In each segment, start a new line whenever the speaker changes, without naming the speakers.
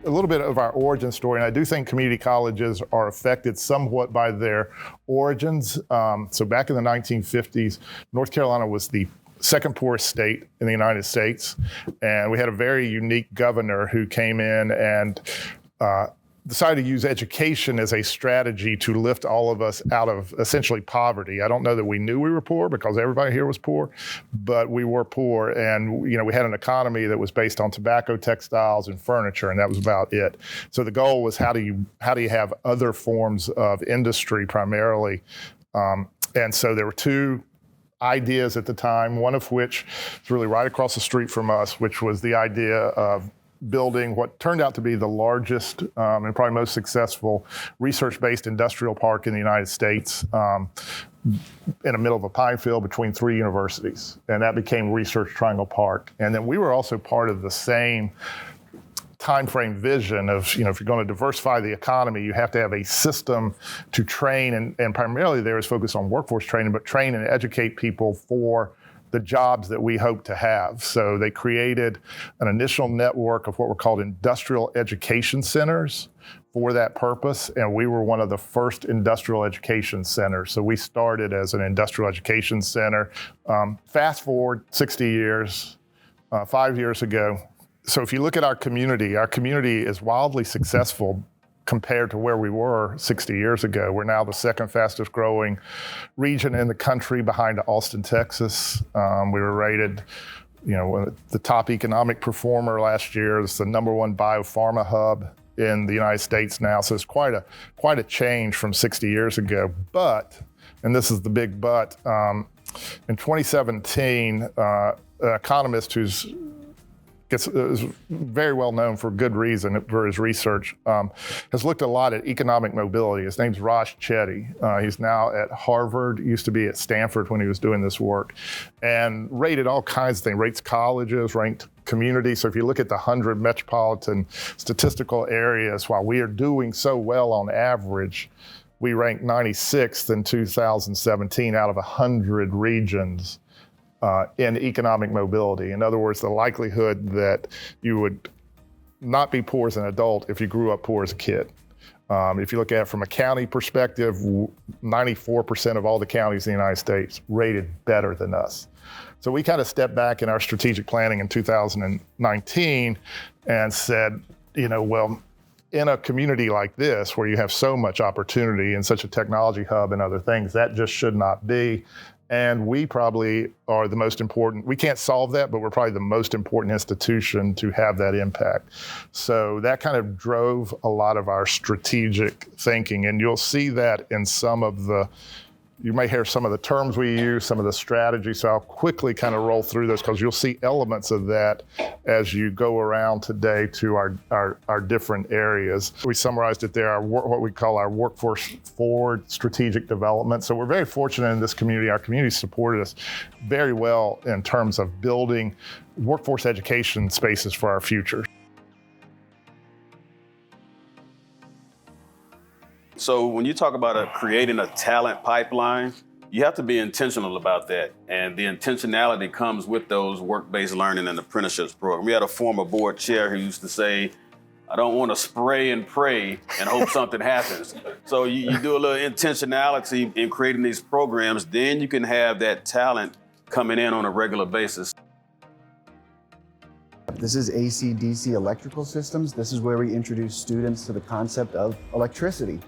a little bit of our origin story, and I do think community colleges are affected somewhat by their origins. So back in the 1950s, North Carolina was the second poorest state in the United States, and we had a very unique governor who came in and decided to use education as a strategy to lift all of us out of essentially poverty. I don't know that we knew we were poor because everybody here was poor, but we were poor, and we had an economy that was based on tobacco, textiles, and furniture, and that was about it. So the goal was how do you have other forms of industry primarily, and so there were two ideas at the time, one of which is really right across the street from us, which was the idea of building what turned out to be the largest and probably most successful research-based industrial park in the United States in the middle of a pine field between three universities. And that became Research Triangle Park. And then we were also part of the same timeframe vision of, if you're going to diversify the economy, you have to have a system to train, and primarily there is focused on workforce training, but train and educate people for the jobs that we hope to have. So they created an initial network of what were called industrial education centers for that purpose, and we were one of the first industrial education centers. So we started as an industrial education center. Fast forward 60 years, 5 years ago. So if you look at our community is wildly successful compared to where we were 60 years ago. We're now the second fastest growing region in the country behind Austin, Texas. We were rated, the top economic performer last year. It's the number one biopharma hub in the United States now. So it's quite a change from 60 years ago. But, and this is the big but, in 2017, an economist who's is very well known for good reason for his research, has looked a lot at economic mobility. His name's Raj Chetty. He's now at Harvard, used to be at Stanford when he was doing this work, and rated all kinds of things, rates colleges, ranked communities. So if you look at the 100 metropolitan statistical areas, while we are doing so well on average, we ranked 96th in 2017 out of 100 regions in economic mobility. In other words, the likelihood that you would not be poor as an adult if you grew up poor as a kid. If you look at it from a county perspective, 94% of all the counties in the United States rated better than us. So we kind of stepped back in our strategic planning in 2019 and said, well, in a community like this where you have so much opportunity and such a technology hub and other things, that just should not be. And we probably are the most important. We can't solve that, but we're probably the most important institution to have that impact. So that kind of drove a lot of our strategic thinking. And you'll see that in you may hear some of the terms we use, some of the strategies. So I'll quickly kind of roll through those because you'll see elements of that as you go around today to our different areas. We summarized it there, what we call our workforce forward strategic development. So we're very fortunate in this community. Our community supported us very well in terms of building workforce education spaces for our future.
So when you talk about creating a talent pipeline, you have to be intentional about that. And the intentionality comes with those work-based learning and apprenticeships program. We had a former board chair who used to say, I don't want to spray and pray and hope something happens. So you do a little intentionality in creating these programs, then you can have that talent coming in on a regular basis.
This is AC/DC electrical systems. This is where we introduce students to the concept of electricity.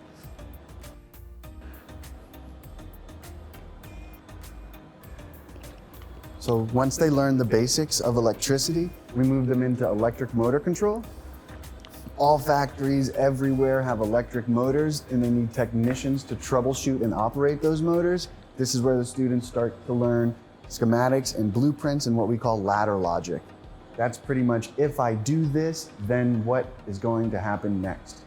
So once they learn the basics of electricity, we move them into electric motor control. All factories everywhere have electric motors, and they need technicians to troubleshoot and operate those motors. This is where the students start to learn schematics and blueprints and what we call ladder logic. That's pretty much, if I do this, then what is going to happen next?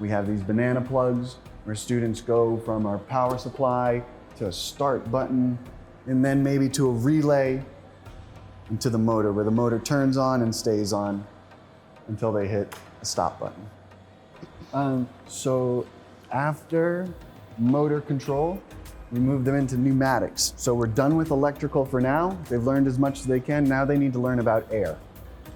We have these banana plugs where students go from our power supply to a start button, and then maybe to a relay and to the motor, where the motor turns on and stays on until they hit a stop button. So after motor control, we move them into pneumatics. So we're done with electrical for now. They've learned as much as they can. Now they need to learn about air.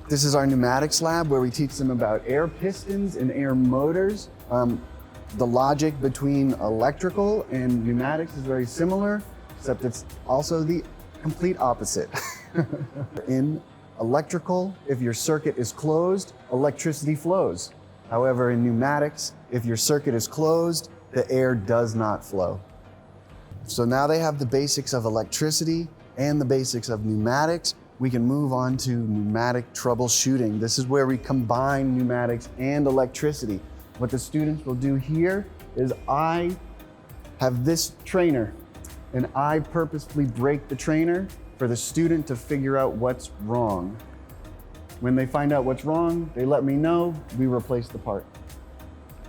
This is our pneumatics lab where we teach them about air pistons and air motors. The logic between electrical and pneumatics is very similar, except it's also the complete opposite. In electrical, if your circuit is closed, electricity flows. However, in pneumatics, if your circuit is closed, the air does not flow. So now they have the basics of electricity and the basics of pneumatics. We can move on to pneumatic troubleshooting. This is where we combine pneumatics and electricity. What the students will do here is I have this trainer and I purposefully break the trainer for the student to figure out what's wrong. When they find out what's wrong, they let me know, we replace the part.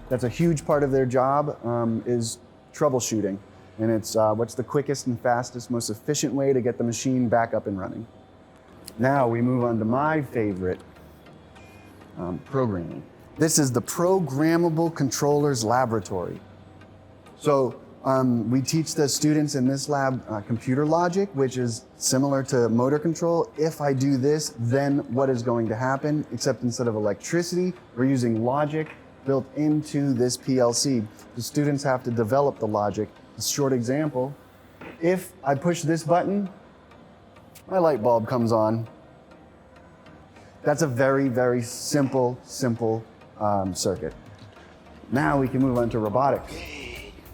That's a huge part of their job, is troubleshooting. And it's what's the quickest and fastest, most efficient way to get the machine back up and running. Now we move on to my favorite, programming. This is the Programmable Controllers Laboratory. So we teach the students in this lab computer logic, which is similar to motor control. If I do this, then what is going to happen? Except instead of electricity, we're using logic built into this PLC. The students have to develop the logic. A short example, if I push this button, my light bulb comes on. That's a very, very simple circuit. Now we can move on to robotics.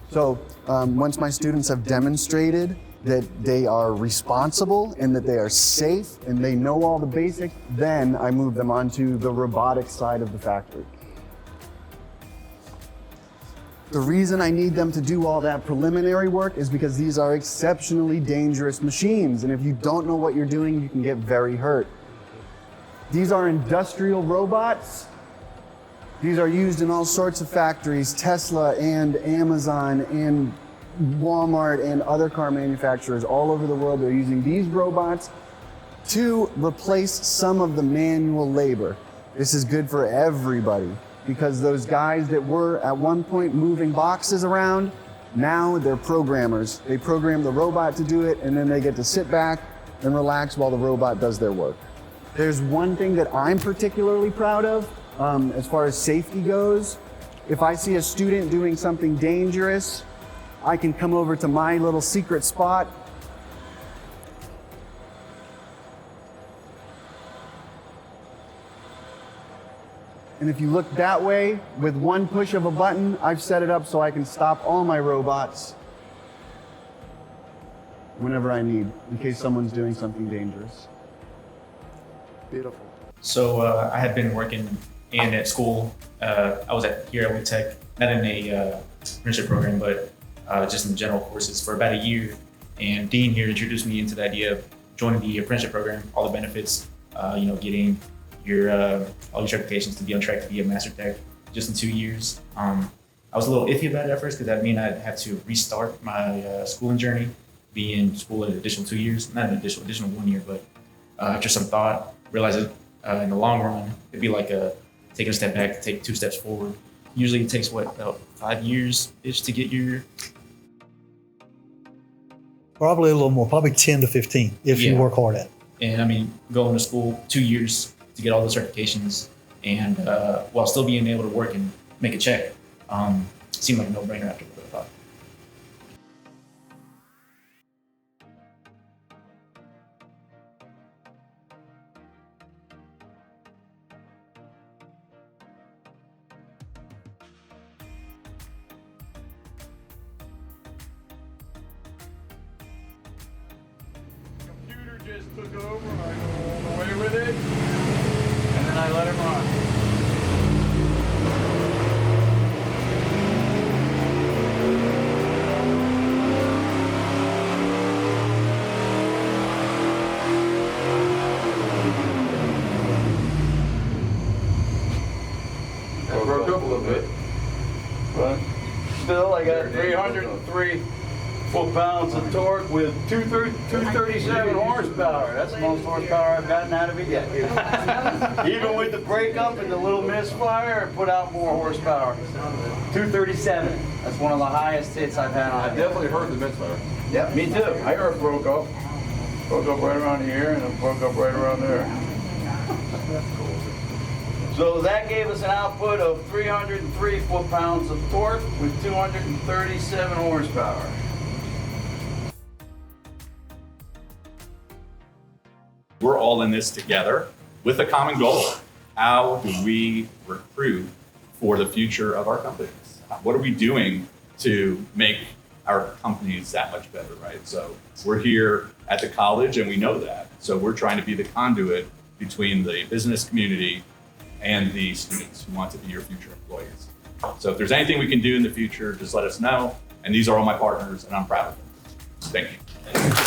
So once my students have demonstrated that they are responsible and that they are safe and they know all the basics, then I move them onto the robotics side of the factory. The reason I need them to do all that preliminary work is because these are exceptionally dangerous machines, and if you don't know what you're doing, you can get very hurt. These are industrial robots. These are used in all sorts of factories, Tesla and Amazon and Walmart and other car manufacturers all over the world. They're using these robots to replace some of the manual labor. This is good for everybody, because those guys that were at one point moving boxes around, now they're programmers. They program the robot to do it, and then they get to sit back and relax while the robot does their work. There's one thing that I'm particularly proud of as far as safety goes. If I see a student doing something dangerous, I can come over to my little secret spot. And if you look that way, with one push of a button, I've set it up so I can stop all my robots whenever I need, in case someone's doing something dangerous. Beautiful.
So I had been working at school. I was here at WIT Tech, not in a apprenticeship program, but just in general courses for about a year. And Dean here introduced me into the idea of joining the apprenticeship program, all the benefits, getting your all your certifications to be on track to be a master tech just in 2 years. I was a little iffy about it at first because that mean I'd have to restart my schooling journey, be in school an additional 2 years, not an additional 1 year, but after some thought, realized that in the long run, it'd be like taking a step back to take 2 steps forward. Usually it takes about 5 years-ish to get your...
Probably a little more, probably 10 to 15 if you work hard at it.
And I mean, going to school 2 years to get all the certifications and while still being able to work and make a check, seemed like a no-brainer after what I thought.
Computer just took over, I go all the way with it, and then I let it run. That broke up a little bit, but still I got 303 foot-pounds of torque with 237 horsepower. That's the most horsepower I've gotten out of it yet. Even with the breakup and the little misfire, it put out more horsepower. 237. That's one of the highest hits I've had on it.
I definitely heard the misfire.
Yeah, me too. I heard it broke up. Broke up right around here and it broke up right around there. So that gave us an output of 303 foot-pounds of torque with 237 horsepower.
We're all in this together with a common goal. How do we recruit for the future of our companies? What are we doing to make our companies that much better, right? So we're here at the college and we know that. So we're trying to be the conduit between the business community and the students who want to be your future employees. So if there's anything we can do in the future, just let us know. And these are all my partners and I'm proud of them. Thank you.